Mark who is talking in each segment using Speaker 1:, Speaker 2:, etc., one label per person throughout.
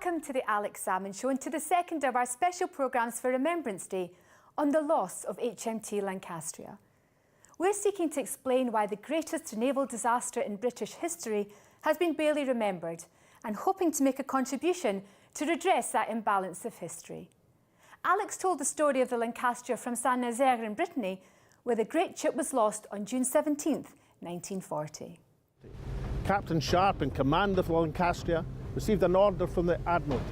Speaker 1: Welcome to the Alex Salmond Show and to the second of our special programmes for Remembrance Day on the loss of HMT Lancastria. We're seeking to explain why the greatest naval disaster in British history has been barely remembered and hoping to make a contribution to redress that imbalance of history. Alex told the story of the Lancastria from Saint-Nazaire in Brittany, where the great ship was lost on June 17th, 1940.
Speaker 2: Captain Sharp, in command of the Lancastria, received an order from the Admiralty.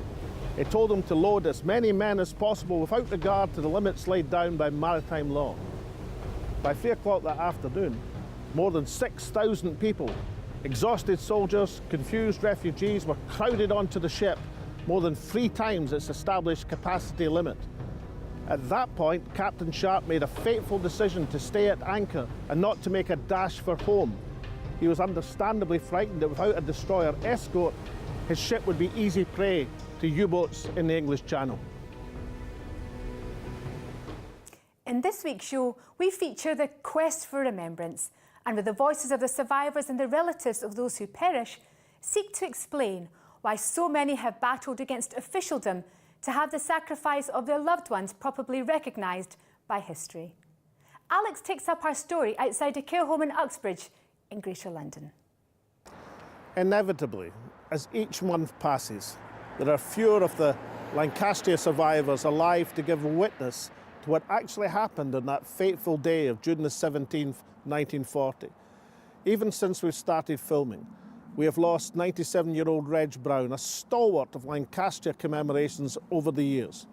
Speaker 2: It told him to load as many men as possible without regard to the limits laid down by maritime law. By 3 o'clock that afternoon, more than 6,000 people, exhausted soldiers, confused refugees, were crowded onto the ship, more than 3 times its established capacity limit. At that point, Captain Sharp made a fateful decision to stay at anchor and not to make a dash for home. He was understandably frightened that without a destroyer escort, his ship would be easy prey to U-boats in the English Channel.
Speaker 1: In this week's show, we feature the quest for remembrance, and with the voices of the survivors and the relatives of those who perish, seek to explain why so many have battled against officialdom to have the sacrifice of their loved ones properly recognised by history. Alex takes up our story outside a care home in Uxbridge in Greater London.
Speaker 2: Inevitably, as each month passes, there are fewer of the Lancastria survivors alive to give witness to what actually happened on that fateful day of June the 17th, 1940. Even since we've started filming, we have lost 97-year-old Reg Brown, a stalwart of Lancastria commemorations over the years.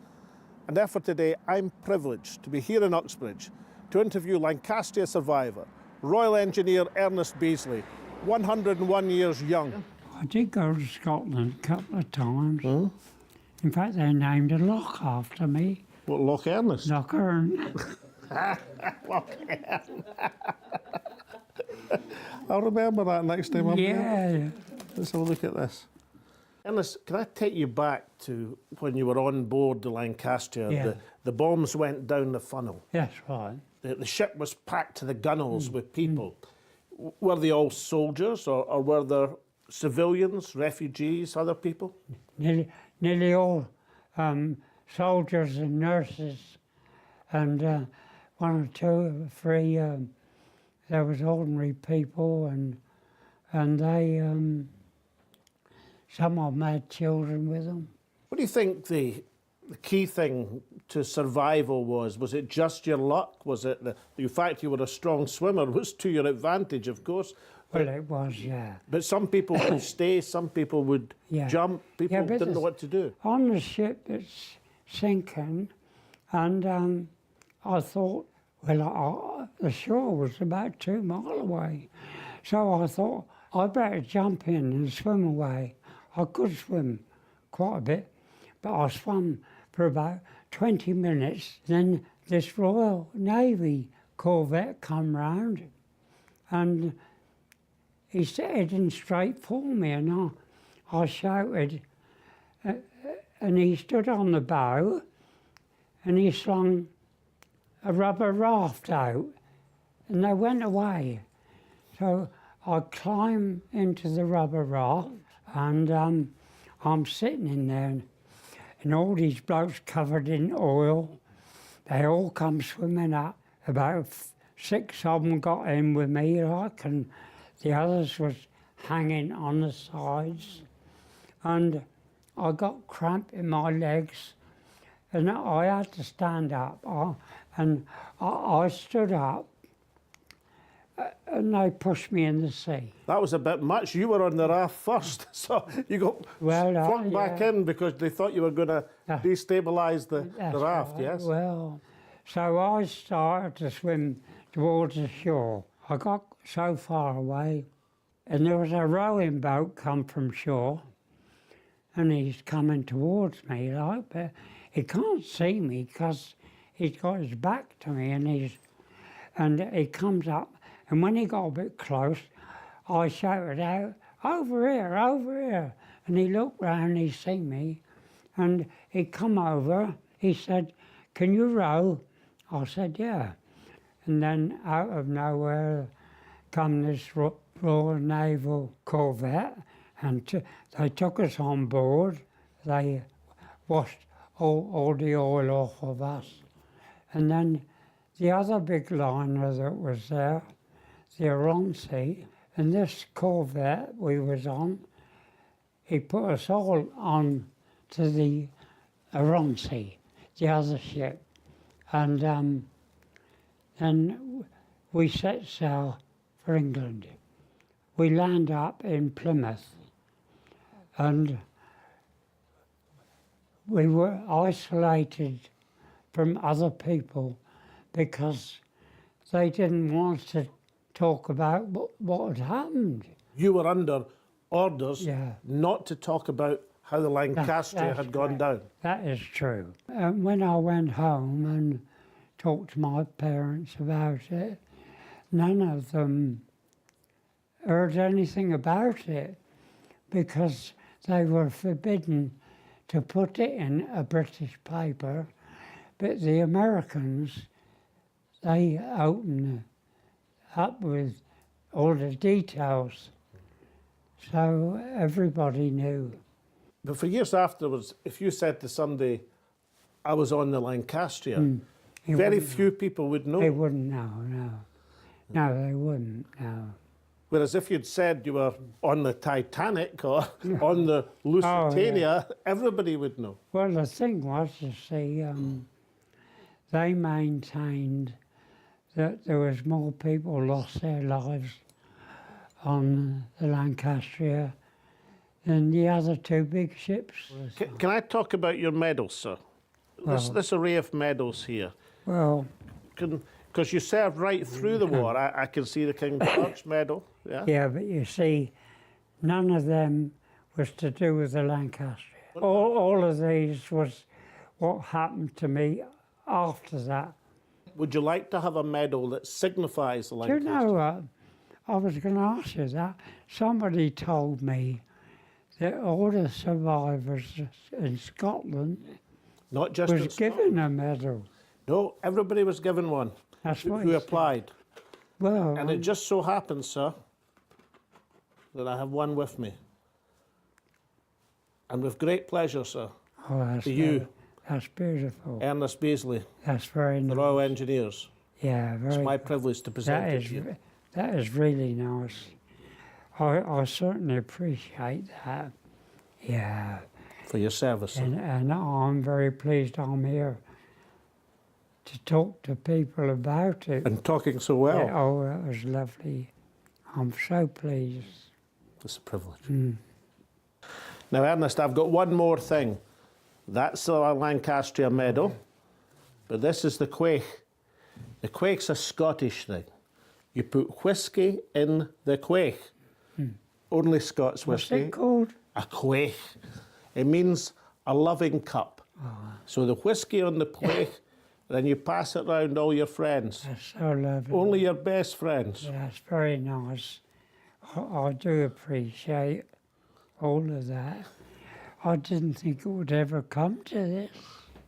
Speaker 2: And therefore today, I'm privileged to be here in Uxbridge to interview Lancastria survivor, Royal Engineer Ernest Beasley, 101 years young.
Speaker 3: I did go to Scotland a couple of times. In fact, they named a loch after me.
Speaker 2: What, Loch Ernest?
Speaker 3: Loch Ern.
Speaker 2: Loch Ern. I'll remember that next time I'm here. Let's have a look at this. Ernest, can I take you back to when you were on board the Lancastria?
Speaker 3: Yeah.
Speaker 2: The bombs went down the funnel.
Speaker 3: That's right.
Speaker 2: The ship was packed to the gunwales with people. Were they all soldiers or were there civilians, refugees, other people?
Speaker 3: Nearly all soldiers and nurses, and 1 or 2 or 3 there was ordinary people, and they some of them had children with them.
Speaker 2: What do you think the key thing to survival was? Was it just your luck? Was it the fact you were a strong swimmer was to your advantage, of course?
Speaker 3: Well, it was, yeah.
Speaker 2: But some people would stay, some people would jump, people didn't know what to do.
Speaker 3: On the ship, it's sinking, and I thought, well, the shore was about 2 miles away. So I thought, I better jump in and swim away. I could swim quite a bit, but I swam for about 20 minutes. Then this Royal Navy corvette come round, and he's heading straight for me, and I shouted, and he stood on the bow, and he slung a rubber raft out, and they went away. So I climbed into the rubber raft, and I'm sitting in there, and all these blokes covered in oil, they all come swimming up. About 6 of them got in with me, like, and the others was hanging on the sides, and I got cramp in my legs, and I had to stand up. I stood up, and they pushed me in the sea.
Speaker 2: That was a bit much. You were on the raft first, so you got flung back in because they thought you were going to destabilise the raft,
Speaker 3: right.
Speaker 2: yes?
Speaker 3: Well, so I started to swim towards the shore. I got so far away, and there was a rowing boat come from shore, and he's coming towards me, like, but he can't see me because he's got his back to me, and he comes up, and when he got a bit close, I shouted out, over here, and he looked round, he seen me, and he come over, he said, can you row? I said, yeah. And then out of nowhere come this Royal Naval corvette, and they took us on board. they washed all the oil off of us. And then the other big liner that was there, the Ronsi, and this corvette we was on, he put us all on to the Ronsi, the other ship. And then we set sail for England. We land up in Plymouth, and we were isolated from other people because they didn't want to talk about what had happened.
Speaker 2: You were under orders
Speaker 3: Yeah.
Speaker 2: not to talk about how the Lancastria had gone down.
Speaker 3: That is true. When I went home and talked to my parents about it, none of them heard anything about it because they were forbidden to put it in a British paper. But the Americans, they opened up with all the details, so everybody knew.
Speaker 2: But for years afterwards, if you said to somebody, I was on the Lancastria, very few people would know.
Speaker 3: They wouldn't know, no. No, they wouldn't, no.
Speaker 2: Whereas if you'd said you were on the Titanic or on the Lusitania, everybody would know.
Speaker 3: Well, the thing was, you see, they maintained that there was more people lost their lives on the Lancastria than the other two big ships.
Speaker 2: Can I talk about your medals, sir?
Speaker 3: Well,
Speaker 2: This array of medals here.
Speaker 3: Well,
Speaker 2: Because you served right through the war. I can see the King George medal. Yeah.
Speaker 3: yeah, but you see, none of them was to do with the Lancastria. All of these was what happened to me after that.
Speaker 2: Would you like to have a medal that signifies the
Speaker 3: Do
Speaker 2: Lancastria?
Speaker 3: you know what? I was going to ask you that. Somebody told me that all the survivors in Scotland
Speaker 2: Not just in
Speaker 3: was
Speaker 2: Scotland.
Speaker 3: given a medal.
Speaker 2: No, everybody was given one
Speaker 3: That's what
Speaker 2: who
Speaker 3: he said.
Speaker 2: applied.
Speaker 3: Well,
Speaker 2: And it just so happens, sir, that I have one with me. And with great pleasure, sir,
Speaker 3: oh, that's
Speaker 2: to you,
Speaker 3: That's beautiful.
Speaker 2: Ernest Beasley,
Speaker 3: That's very
Speaker 2: the
Speaker 3: nice.
Speaker 2: Royal Engineers.
Speaker 3: Yeah,
Speaker 2: It's
Speaker 3: very.
Speaker 2: my privilege to present
Speaker 3: That
Speaker 2: it
Speaker 3: is,
Speaker 2: to you.
Speaker 3: that is really nice. I certainly appreciate that. Yeah,
Speaker 2: For your service, sir.
Speaker 3: and I'm very pleased I'm here to talk to people about it.
Speaker 2: And talking so well,
Speaker 3: Yeah, oh, that was lovely. I'm so pleased.
Speaker 2: it's a privilege. Now, Ernest, I've got one more thing. That's the Lancastria medal, but this is the quaich. The quaich's a Scottish thing. You put whiskey in the quaich. Only Scots
Speaker 3: What's
Speaker 2: whiskey.
Speaker 3: it called?
Speaker 2: A quaich. It means a loving cup. So the whiskey on the quaich, then you pass it round all your friends.
Speaker 3: That's so lovely.
Speaker 2: Only your best friends.
Speaker 3: Yeah, that's very nice. I do appreciate all of that. I didn't think it would ever come to this.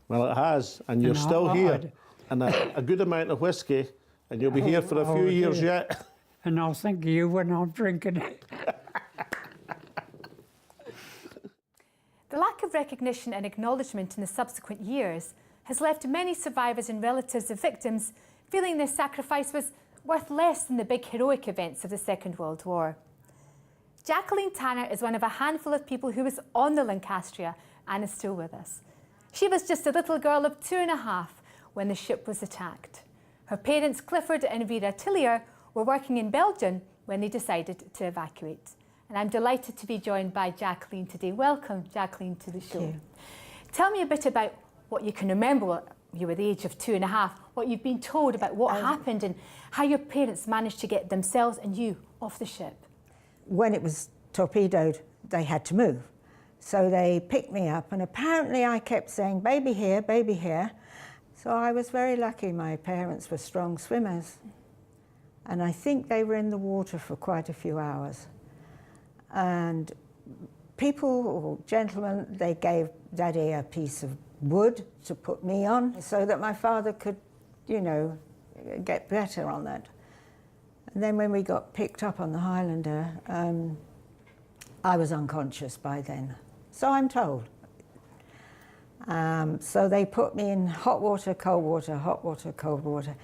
Speaker 2: Well, it has, and you're
Speaker 3: And
Speaker 2: still
Speaker 3: I-
Speaker 2: here.
Speaker 3: I'd-
Speaker 2: And a good amount of whiskey, and you'll be here for a few
Speaker 3: oh,
Speaker 2: years
Speaker 3: dear.
Speaker 2: yet.
Speaker 3: And I'll think of you when I'm drinking it.
Speaker 1: The lack of recognition and acknowledgement in the subsequent years has left many survivors and relatives of victims feeling their sacrifice was worth less than the big heroic events of the Second World War. Jacqueline Tanner is one of a handful of people who was on the Lancastria and is still with us. She was just a little girl of 2.5 when the ship was attacked. Her parents, Clifford and Vera Tillier, were working in Belgium when they decided to evacuate. And I'm delighted to be joined by Jacqueline today. Welcome, Jacqueline, to the show. Tell me a bit about what you can remember. You were the age of 2.5, what you've been told about what happened and how your parents managed to get themselves and you off the ship.
Speaker 4: When it was torpedoed, they had to move. So they picked me up, and apparently I kept saying, baby here, baby here. So I was very lucky. My parents were strong swimmers. And I think they were in the water for quite a few hours. And people, or gentlemen, they gave Daddy a piece of wood to put me on so that my father could, you know, get better on that. And then when we got picked up on the Highlander, I was unconscious by then. So I'm told. So they put me in hot water, cold water, hot water, cold water,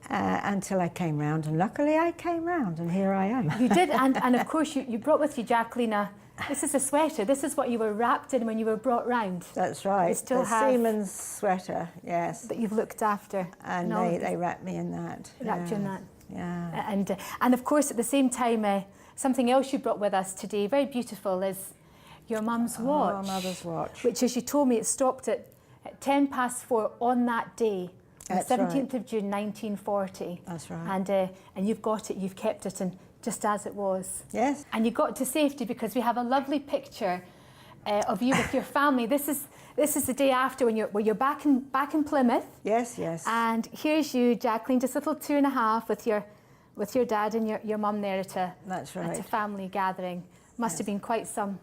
Speaker 4: until I came round. And luckily I came round, and here I am.
Speaker 1: You did, and of course you brought with you, Jacqueline, this is a sweater. This is what you were wrapped in when you were brought round.
Speaker 4: That's right.
Speaker 1: You still
Speaker 4: the
Speaker 1: have
Speaker 4: seaman's sweater, yes.
Speaker 1: that you've looked after.
Speaker 4: And they wrapped me in that.
Speaker 1: Wrapped you in that.
Speaker 4: Yeah.
Speaker 1: And of course, at the same time, something else you brought with us today, very beautiful, is your mum's watch.
Speaker 4: Oh, mother's watch.
Speaker 1: Which, as you told me, it stopped at 4:10 on that day, on the
Speaker 4: That's
Speaker 1: 17th of June 1940.
Speaker 4: That's right.
Speaker 1: And you've got it, you've kept it, and just as it was.
Speaker 4: Yes.
Speaker 1: And you got to safety because we have a lovely picture of you with your family. This is the day after when you're back in Plymouth.
Speaker 4: Yes, yes.
Speaker 1: And here's you, Jacqueline, just little 2.5 with your dad and your mum there at
Speaker 4: That's
Speaker 1: a
Speaker 4: right.
Speaker 1: family gathering. Must have been quite some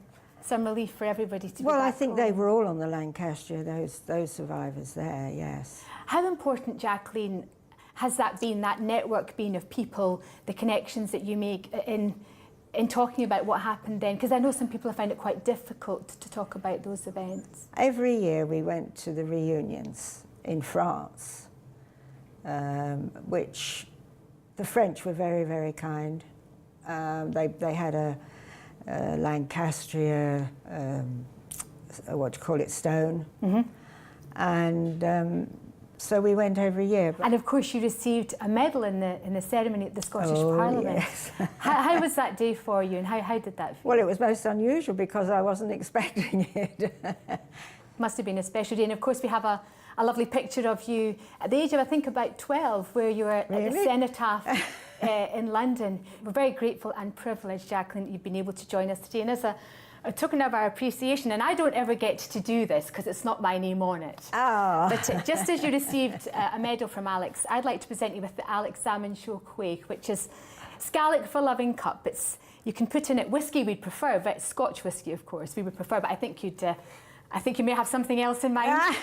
Speaker 1: relief for everybody to be
Speaker 4: Well, I
Speaker 1: back
Speaker 4: think
Speaker 1: home.
Speaker 4: they were all on the Lancastria, those survivors there, yes.
Speaker 1: How important, Jacqueline, has that been, that network been of people, the connections that you make in talking about what happened then? Because I know some people have found it quite difficult to talk about those events.
Speaker 4: Every year we went to the reunions in France, which the French were very, very kind. They had a Lancastria, what do you call it, stone. And so we went every year.
Speaker 1: And of course you received a medal in the ceremony at the Scottish
Speaker 4: Oh,
Speaker 1: Parliament.
Speaker 4: yes.
Speaker 1: how was that day for you, and how did that feel?
Speaker 4: Well, it was most unusual because I wasn't expecting it.
Speaker 1: Must have been a special day. And of course we have a lovely picture of you at the age of, I think, about 12, where you were at the
Speaker 4: Really?
Speaker 1: Cenotaph in London. We're very grateful and privileged, Jacqueline, that you've been able to join us today. And as a token of our appreciation, and I don't ever get to do this because it's not my name on it.
Speaker 4: Oh.
Speaker 1: But just as you received a medal from Alex, I'd like to present you with the Alex Salmond Show Quaich, which is Scarlet for Loving Cup. You can put in it whiskey we'd prefer, but Scotch whiskey, of course, we would prefer, but I think you may have something else in mind.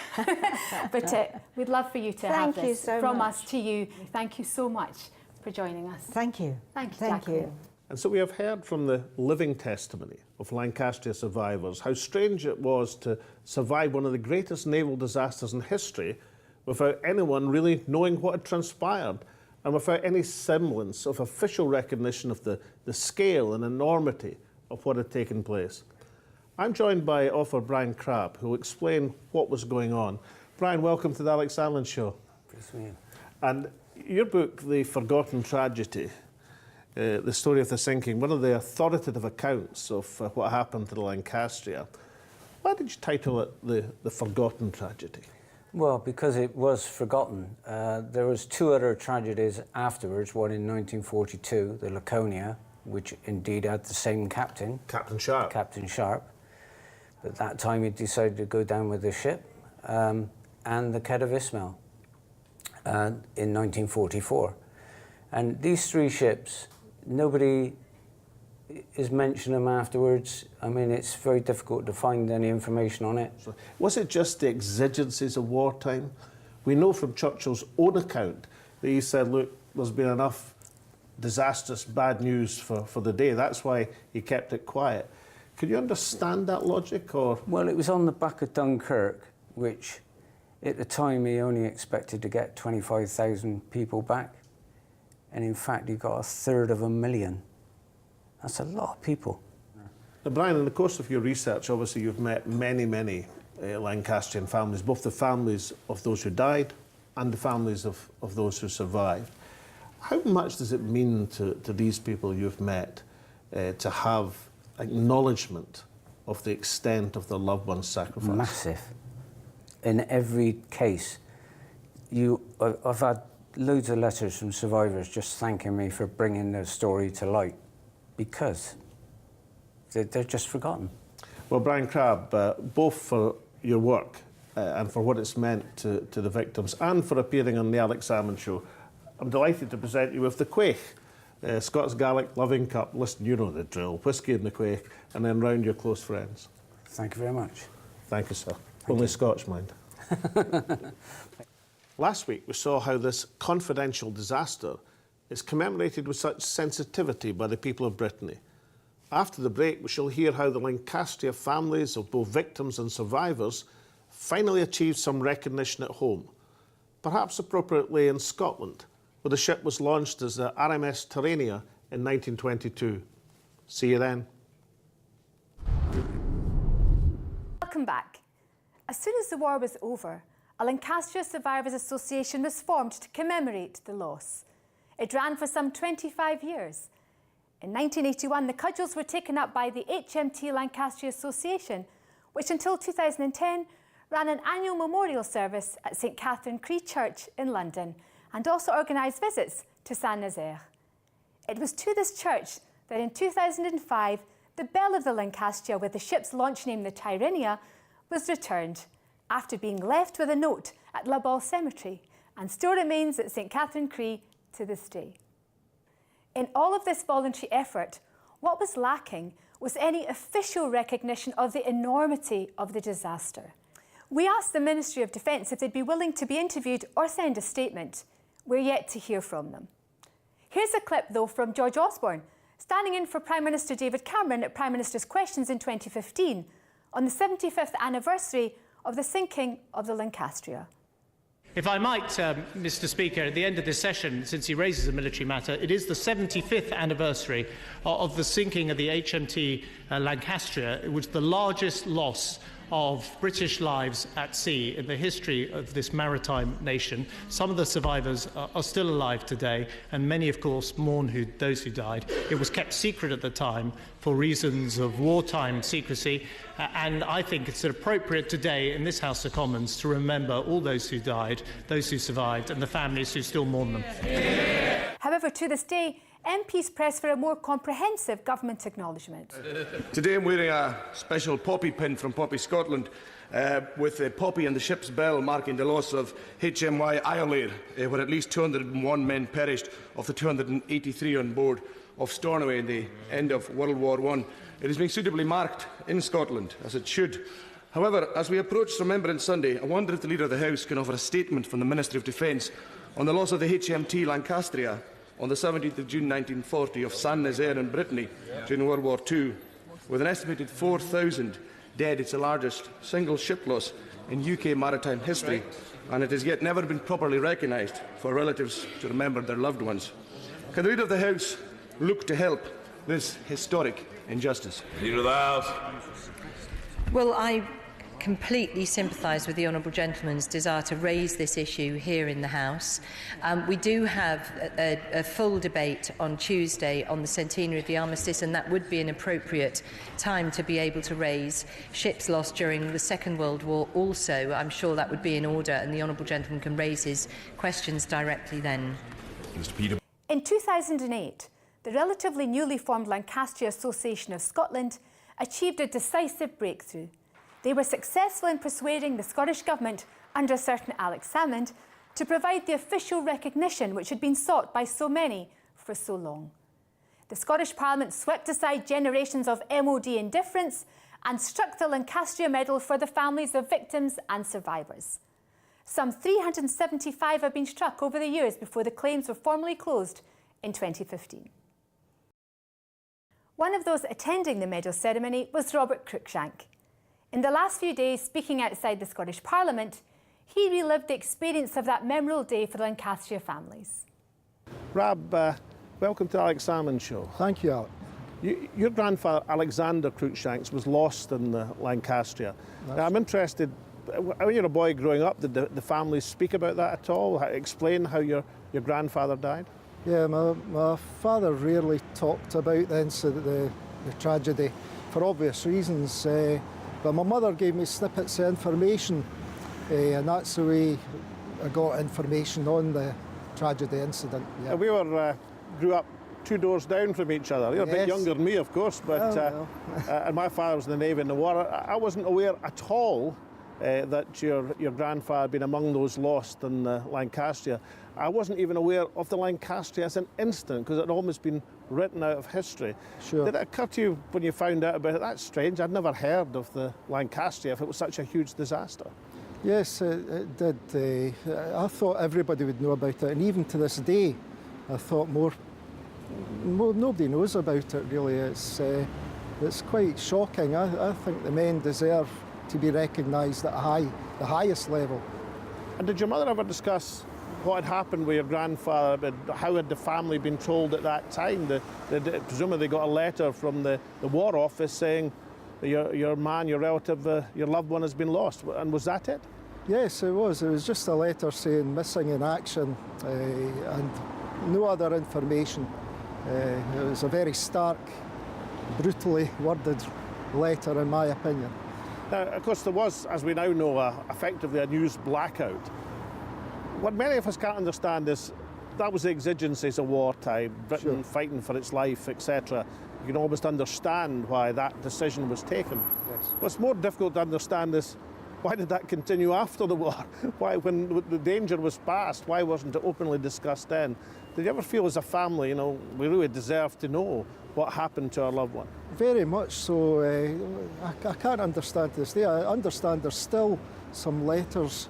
Speaker 1: But we'd love for you to have
Speaker 4: Thank you
Speaker 1: this
Speaker 4: so
Speaker 1: from
Speaker 4: much.
Speaker 1: us to you. Thank you so much for joining us.
Speaker 4: Thank you.
Speaker 1: Thank you,
Speaker 4: Thank
Speaker 1: Jacqueline.
Speaker 4: you.
Speaker 2: And so we have heard from the living testimony of Lancastria survivors how strange it was to survive one of the greatest naval disasters in history without anyone really knowing what had transpired and without any semblance of official recognition of the scale and enormity of what had taken place. I'm joined by author Brian Crabb, who will explain what was going on. Brian, welcome to the Alex Salmond Show. And your book, The Forgotten Tragedy, the story of the sinking, one of the authoritative accounts of what happened to the Lancastria. Why did you title it The Forgotten Tragedy?
Speaker 5: Well, because it was forgotten. There was 2 other tragedies afterwards, one in 1942, the Laconia, which indeed had the same captain.
Speaker 2: Captain Sharp.
Speaker 5: Captain Sharp. But that time he decided to go down with the ship. And the Qued of Ismail in 1944. And these 3 ships, nobody is mentioning them afterwards. I mean, it's very difficult to find any information on it.
Speaker 2: So was it just the exigencies of wartime? We know from Churchill's own account that he said, look, there's been enough disastrous bad news for the day. That's why he kept it quiet. Could you understand that logic? Or?
Speaker 5: Well, it was on the back of Dunkirk, which at the time he only expected to get 25,000 people back. And in fact, he got 1/3 That's a lot of people.
Speaker 2: Now, Brian, in the course of your research, obviously you've met many Lancastrian families, both the families of those who died and the families of those who survived. How much does it mean to these people you've met to have acknowledgement of the extent of their loved one's sacrifice?
Speaker 5: Massive. In every case, I've had loads of letters from survivors just thanking me for bringing their story to light, because they're just forgotten.
Speaker 2: Well, Brian Crabb, both for your work and for what it's meant to the victims and for appearing on the Alex Salmond Show, I'm delighted to present you with the Quaich, Scots Gaelic Loving Cup. Listen, you know the drill, whiskey in the Quaich, and then round your close friends.
Speaker 5: Thank you very much.
Speaker 2: Thank you, sir. Only Scotch, mind. Last week, we saw how this confidential disaster is commemorated with such sensitivity by the people of Brittany. After the break, we shall hear how the Lancastria families of both victims and survivors finally achieved some recognition at home, perhaps appropriately in Scotland, where the ship was launched as the RMS Terrania in 1922. See you then.
Speaker 1: Welcome back. As soon as the war was over, a Lancastria Survivors Association was formed to commemorate the loss. It ran for some 25 years. In 1981, the cudgels were taken up by the HMT Lancastria Association, which until 2010 ran an annual memorial service at St Catherine Cree Church in London and also organised visits to Saint-Nazaire. It was to this church that in 2005, the bell of the Lancastria with the ship's launch name, the Tyrrhenia, was returned after being left with a note at La Baule Cemetery and still remains at St Catherine Cree to this day. In all of this voluntary effort, what was lacking was any official recognition of the enormity of the disaster. We asked the Ministry of Defence if they'd be willing to be interviewed or send a statement. We're yet to hear from them. Here's a clip, though, from George Osborne, standing in for Prime Minister David Cameron at Prime Minister's Questions in 2015 on the 75th anniversary of the sinking of the Lancastria.
Speaker 6: If I might, Mr. Speaker, at the end of this session, since he raises a military matter, it is the 75th anniversary of the sinking of the HMT Lancastria. It was the largest loss of British lives at sea in the history of this maritime nation. Some of the survivors are still alive today, and many, of course, mourn those who died. It was kept secret at the time for reasons of wartime secrecy, and I think it's appropriate today in this House of Commons to remember all those who died, those who survived, and the families who still mourn them.
Speaker 1: However, to this day, MPs press for a more comprehensive government acknowledgement.
Speaker 7: Today I'm wearing a special poppy pin from Poppy Scotland with the poppy and the ship's bell marking the loss of HMY Iolair, where at least 201 men perished of the 283 on board of Stornoway in the end of World War I. It is being suitably marked in Scotland, as it should. However, as we approach Remembrance Sunday, I wonder if the Leader of the House can offer a statement from the Ministry of Defence on the loss of the HMT Lancastria on the 17th of June 1940 of Saint-Nazaire in Brittany during World War II. With an estimated 4,000 dead, it's the largest single ship loss in UK maritime history, and it has yet never been properly recognised for relatives to remember their loved ones. Can the Leader of the House look to help this historic injustice?
Speaker 8: Leader of the House.
Speaker 9: Well, I completely sympathise with the honourable gentleman's desire to raise this issue here in the House. We do have a full debate on Tuesday on the centenary of the armistice, and that would be an appropriate time to be able to raise ships lost during the Second World War also. I'm sure that would be in order, and the honourable gentleman can raise his questions directly then.
Speaker 8: Mr. Peter.
Speaker 1: In 2008, the relatively newly formed Lancastria Association of Scotland achieved a decisive breakthrough. They were successful in persuading the Scottish Government, under a certain Alex Salmond, to provide the official recognition which had been sought by so many for so long. The Scottish Parliament swept aside generations of MOD indifference and struck the Lancastria Medal for the families of victims and survivors. Some 375 have been struck over the years before the claims were formally closed in 2015. One of those attending the medal ceremony was Robert Cruikshank. In the last few days, speaking outside the Scottish Parliament, he relived the experience of that memorable day for the Lancastria families.
Speaker 2: Rab, welcome to Alex Salmond Show.
Speaker 10: Thank you, Alec.
Speaker 2: Your grandfather, Alexander Cruikshanks, was lost in the Lancastria. Now, I'm interested, when you were a boy growing up, did the family speak about that at all? Explain how your grandfather died?
Speaker 10: Yeah, my father rarely talked about the incident, the tragedy, for obvious reasons. But my mother gave me snippets of information, and that's the way I got information on the tragedy incident. Yeah.
Speaker 2: We grew up 2 doors down from each other. You're a bit younger than me, of course, but and my father was in the Navy in the war. I wasn't aware at all that your grandfather had been among those lost in Lancastria. I wasn't even aware of the Lancastria as an incident because it had almost been written out of history.
Speaker 10: Sure.
Speaker 2: Did it occur to you when you found out about it? That's strange. I'd never heard of the Lancastria if it was such a huge disaster.
Speaker 10: Yes, it did. I thought everybody would know about it, and even to this day, I thought more nobody knows about it really. It's quite shocking. I think the men deserve to be recognised at the highest level.
Speaker 2: And did your mother ever discuss what had happened with your grandfather? How had the family been told at that time? Presumably they got a letter from the War Office saying your man, your relative, your loved one has been lost. And was that it?
Speaker 10: Yes, it was. It was just a letter saying missing in action and no other information. It was a very stark, brutally worded letter, in my opinion.
Speaker 2: Now, of course, there was, as we now know, effectively a news blackout. What many of us can't understand is that was the exigencies of wartime, Britain fighting for its life, etc. You can almost understand why that decision was taken.
Speaker 10: Yes.
Speaker 2: What's more difficult to understand is why did that continue after the war? Why, when the danger was past, why wasn't it openly discussed then? Did you ever feel as a family, we really deserve to know what happened to our loved one?
Speaker 10: Very much so. I can't understand this. I understand there's still some letters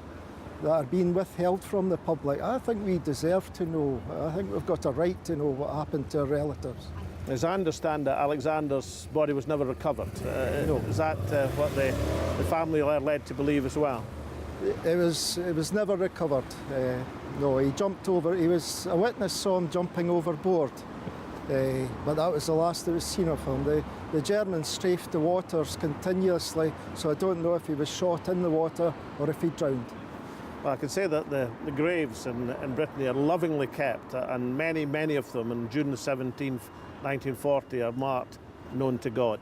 Speaker 10: that are being withheld from the public. I think we deserve to know. I think we've got a right to know what happened to our relatives.
Speaker 2: As I understand it, Alexander's body was never recovered.
Speaker 10: No.
Speaker 2: Is that what the family are led to believe as well?
Speaker 10: It was never recovered. No, he jumped over. A witness saw him jumping overboard, but that was the last that was seen of him. The Germans strafed the waters continuously, so I don't know if he was shot in the water or if he drowned.
Speaker 2: Well, I can say that the graves in Brittany are lovingly kept, and many of them on June the 17th, 1940 are marked known to God.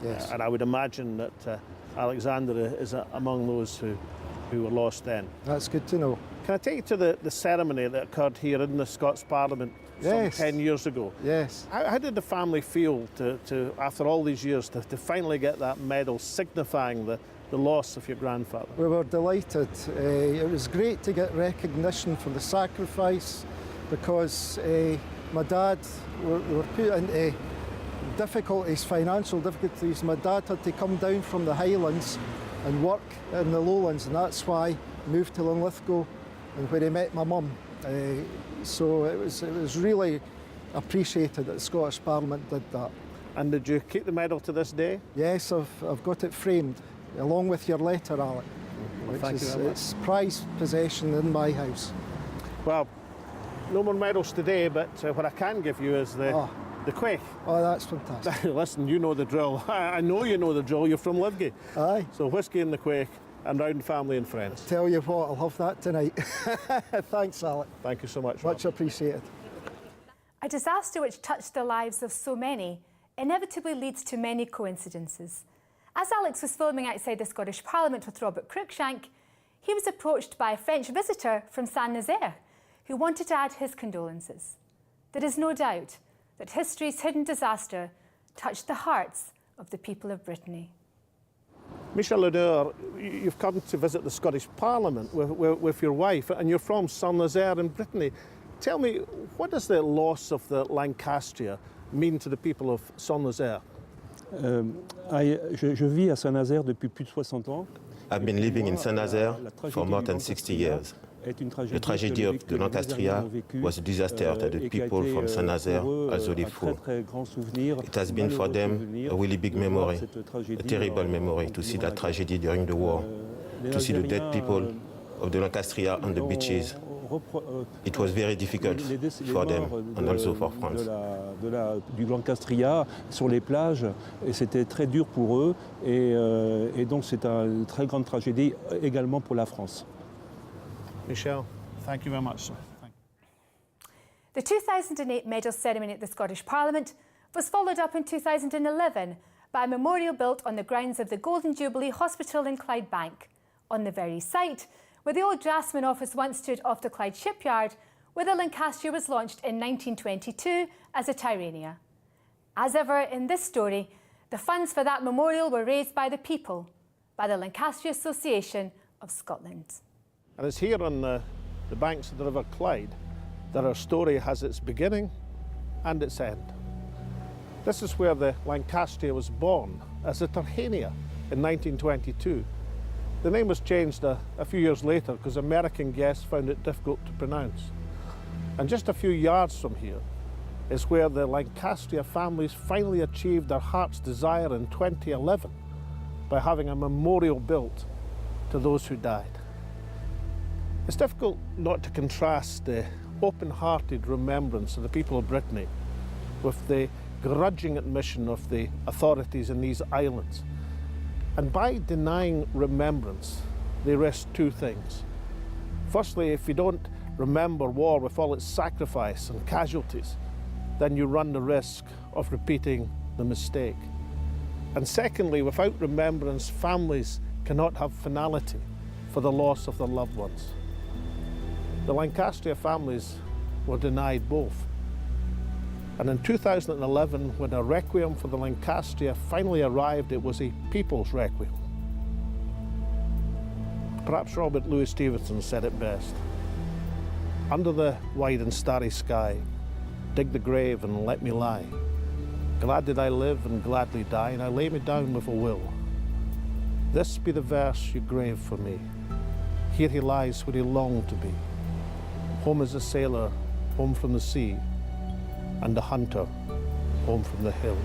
Speaker 10: Yes.
Speaker 2: And I would imagine that Alexander is among those who were lost then.
Speaker 10: That's good to know.
Speaker 2: Can I take you to the ceremony that occurred here in the Scots Parliament some 10 years ago?
Speaker 10: Yes.
Speaker 2: How did the family feel to after all these years, to finally get that medal signifying the loss of your grandfather?
Speaker 10: We were delighted. It was great to get recognition for the sacrifice, because my dad, we were put into difficulties, financial difficulties. My dad had to come down from the Highlands and work in the Lowlands, and that's why he moved to Linlithgow, and where he met my mum. So it was really appreciated that the Scottish Parliament did that.
Speaker 2: And did you keep the medal to this day?
Speaker 10: Yes, I've got it framed, along with your letter, Alec.
Speaker 2: Thank you very much.
Speaker 10: It's prized possession in my house.
Speaker 2: Well, no more medals today, but what I can give you is the quaich.
Speaker 10: Oh, that's fantastic.
Speaker 2: Listen, you know the drill. I know you know the drill. You're from Livgay.
Speaker 10: Aye.
Speaker 2: So whiskey and the quaich, and round family and friends.
Speaker 10: Tell you what, I'll have that tonight. Thanks, Alec.
Speaker 2: Thank you so much.
Speaker 10: Much appreciated.
Speaker 1: A disaster which touched the lives of so many inevitably leads to many coincidences. As Alex was filming outside the Scottish Parliament with Robert Cruikshank, he was approached by a French visitor from Saint-Nazaire who wanted to add his condolences. There is no doubt that history's hidden disaster touched the hearts of the people of Brittany.
Speaker 2: Michel Leneur, you've come to visit the Scottish Parliament with your wife, and you're from Saint-Nazaire in Brittany. Tell me, what does the loss of the Lancastria mean to the people of Saint-Nazaire?
Speaker 8: Je vis à Saint-Nazaire depuis plus de 60 ans.
Speaker 11: I've been living in Saint-Nazaire for more than 60 years. The tragedy of the Lancastria was a disaster that the people from Saint-Nazaire also lived through. It has been for them a really big memory, a terrible memory, to see that tragedy during the war, to see the dead people of the Lancastria on the beaches. It was very difficult for them and also for France.
Speaker 8: Du Lancastria sur les plages, et c'était très dur pour eux, et donc c'est une très grande tragédie également pour la France.
Speaker 2: Michelle, thank you very much, sir.
Speaker 1: The 2008 medal ceremony at the Scottish Parliament was followed up in 2011 by a memorial built on the grounds of the Golden Jubilee Hospital in Clydebank, on the very site where the old draftsman office once stood off the Clyde shipyard, where the Lancastria was launched in 1922 as a Tyrrhenia. As ever in this story, the funds for that memorial were raised by the people, by the Lancastria Association of Scotland.
Speaker 2: And it's here on the banks of the River Clyde that our story has its beginning and its end. This is where the Lancastria was born as a Tyrrhenia in 1922. The name was changed a few years later because American guests found it difficult to pronounce. And just a few yards from here is where the Lancastria families finally achieved their heart's desire in 2011 by having a memorial built to those who died. It's difficult not to contrast the open-hearted remembrance of the people of Brittany with the grudging admission of the authorities in these islands. And by denying remembrance, they risk two things. Firstly, if you don't remember war with all its sacrifice and casualties, then you run the risk of repeating the mistake. And secondly, without remembrance, families cannot have finality for the loss of their loved ones. The Lancastria families were denied both. And in 2011, when a requiem for the Lancastria finally arrived, it was a people's requiem. Perhaps Robert Louis Stevenson said it best. Under the wide and starry sky, dig the grave and let me lie. Glad did I live and gladly die, and I lay me down with a will. This be the verse you grave for me. Here he lies where he longed to be. Home as a sailor, home from the sea, and a hunter, home from the hill.